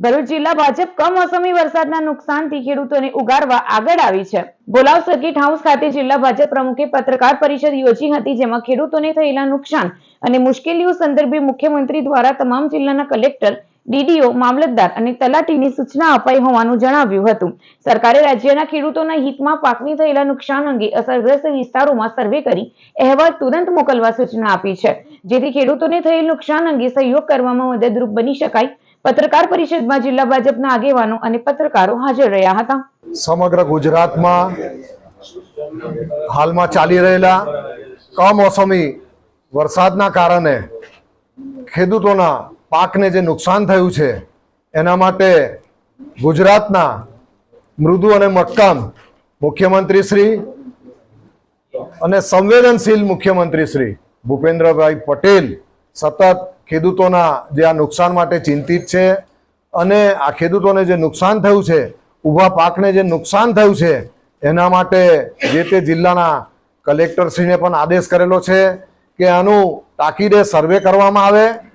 ભરૂચ જિલ્લા ભાજપ કમોસમી વરસાદના નુકસાનથી ખેડૂતોને ઉગારવા આગળ આવી છે। બોલાવ સર્કિટ હાઉસ ખાતે જિલ્લા ભાજપ પ્રમુખે પત્રકાર પરિષદ યોજી હતી, જેમાં ખેડૂતોને થયેલા નુકસાન અને મુશ્કેલીઓ સંદર્ભે મુખ્યમંત્રી દ્વારા તમામ જિલ્લાના કલેક્ટર, ડીડીઓ, મામલતદાર અને તલાટીની સૂચના અપાઈ હોવાનું જણાવ્યું હતું। સરકારે રાજ્યના ખેડૂતોના હિતમાં પાકને થયેલા નુકસાન અંગે અસરગ્રસ્ત વિસ્તારોમાં સર્વે કરી અહેવાલ તુરંત મોકલવા સૂચના આપી છે, જેથી ખેડૂતોને થયેલ નુકસાન અંગે સહયોગ કરવામાં મદદરૂપ બની શકાય। પત્રકાર પરિષદમાં જિલ્લા ભાજપના આગેવાનો અને પત્રકારો હાજર રહ્યા હતા। સમગ્ર ગુજરાતમાં હાલમાં ચાલી રહેલા કમોસમી વરસાદના કારણે ખેડૂતોના પાકને જે નુકસાન થયું છે એના માટે ગુજરાતના મૃદુ અને મક્કમ મુખ્યમંત્રી શ્રી અને સંવેદનશીલ મુખ્યમંત્રી શ્રી ભૂપેન્દ્રભાઈ પટેલ સતત ખેડૂતોના જે આ નુકસાન માટે ચિંતિત છે અને આ ખેડૂતોને જે નુકસાન થયું છે, ઊભા પાકને જે નુકસાન થયું છે એના માટે જે તે જિલ્લાના કલેક્ટરશ્રીને પણ આદેશ કરેલો છે કે આનું તાકીદે સર્વે કરવામાં આવે